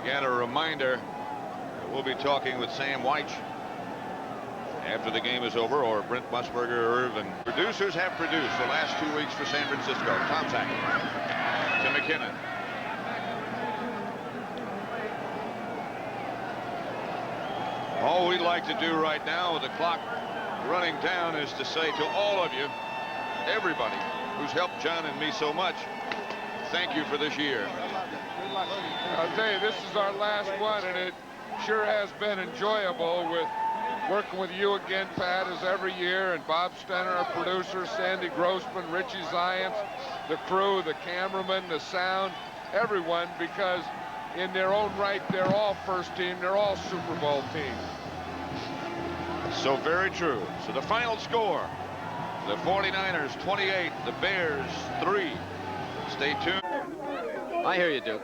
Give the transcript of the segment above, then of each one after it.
Again, a reminder that we'll be talking with Sam Weich after the game is over, or Brent Musburger or Irvin. Producers have produced the last 2 weeks for San Francisco. Tom Sackett to McKinnon. All we'd like to do right now with the clock running down is to say to all of you, everybody who's helped John and me so much, thank you for this year. I'll tell you, this is our last one, and it sure has been enjoyable with working with you again, Pat, as every year, and Bob Stenner, our producer, Sandy Grossman, Richie Zients, the crew, the cameraman, the sound, everyone, because in their own right, they're all first team, they're all Super Bowl teams. So very true. So the final score, the 49ers 28, the Bears 3. Stay tuned. I hear you, Duke.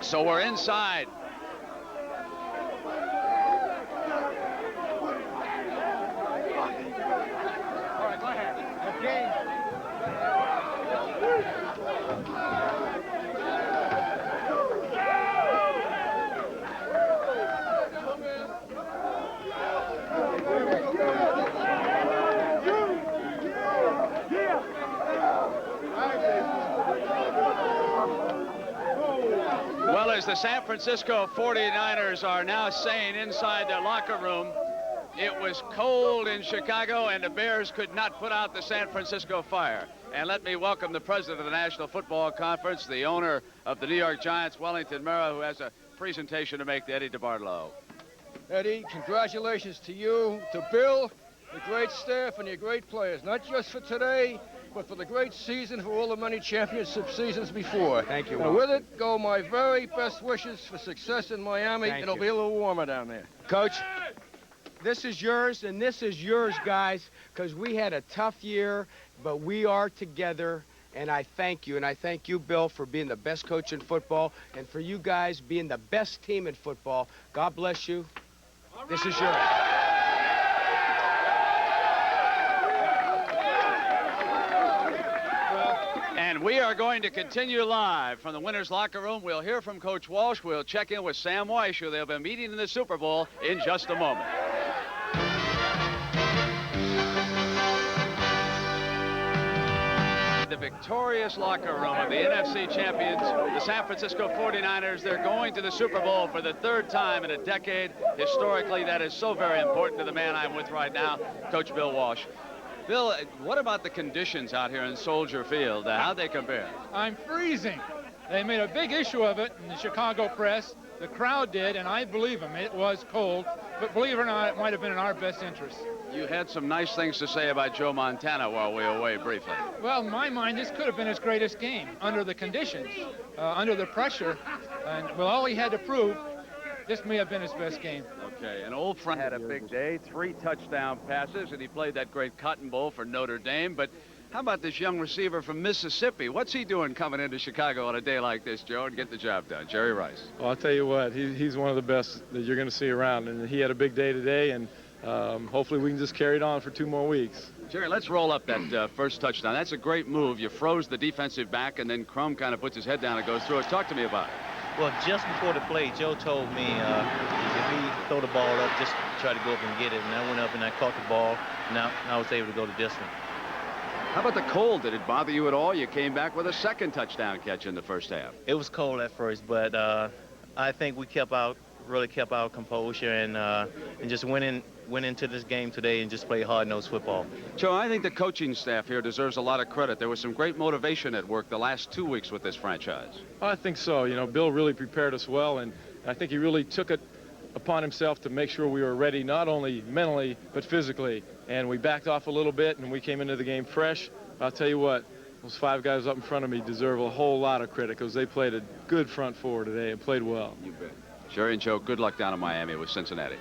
So we're inside. All right, go ahead. Okay. Well, as the San Francisco 49ers are now saying inside their locker room, it was cold in Chicago and the Bears could not put out the San Francisco fire. And let me welcome the president of the National Football Conference, the owner of the New York Giants, Wellington Murrah, who has a presentation to make to Eddie DeBartolo. Eddie, congratulations to you, to Bill, the great staff, and your great players, not just for today, but for the great season, for all the many championship seasons before. Thank you. And with it go my very best wishes for success in Miami. It'll be a little warmer down there. Coach, this is yours, and this is yours, guys, because we had a tough year, but we are together, and I thank you. And I thank you, Bill, for being the best coach in football, and for you guys being the best team in football. God bless you. This is yours. And we are going to continue live from the winners' locker room. We'll hear from Coach Walsh. We'll check in with Sam Weich, who they'll be meeting in the Super Bowl in just a moment. The victorious locker room of the NFC champions, the San Francisco 49ers. They're going to the Super Bowl for the third time in a decade. Historically, that is so very important to the man I'm with right now, Coach Bill Walsh. Bill, what about the conditions out here in Soldier Field? How'd they compare? I'm freezing. They made a big issue of it in the Chicago press. The crowd did, and I believe them. It was cold, but believe it or not, it might have been in our best interest. You had some nice things to say about Joe Montana while we were away briefly. Well, in my mind, this could have been his greatest game under the conditions, under the pressure. And well, all he had to prove, this may have been his best game. Okay, an old friend had a big day, 3 touchdown passes, and he played that great Cotton Bowl for Notre Dame. But how about this young receiver from Mississippi? What's he doing coming into Chicago on a day like this, Joe, and get the job done? Jerry Rice. Well, I'll tell you what, he's one of the best that you're going to see around, and he had a big day today, and hopefully we can just carry it on for 2 more weeks. Jerry, let's roll up that first touchdown. That's a great move. You froze the defensive back, and then Crum kind of puts his head down and goes through it. Talk to me about it. Well, just before the play, Joe told me if he throw the ball up, just try to go up and get it. And I went up and I caught the ball. Now I was able to go the distance. How about the cold? Did it bother you at all? You came back with a second touchdown catch in the first half. It was cold at first, but I think we really kept our composure and just went into this game today and just played hard-nosed football. Joe, I think the coaching staff here deserves a lot of credit. There was some great motivation at work the last 2 weeks with this franchise. I think so. You know, Bill really prepared us well, and I think he really took it upon himself to make sure we were ready, not only mentally, but physically. And we backed off a little bit, and we came into the game fresh. I'll tell you what, those 5 guys up in front of me deserve a whole lot of credit because they played a good front four today and played well. You bet. Jerry and Joe, good luck down in Miami with Cincinnati.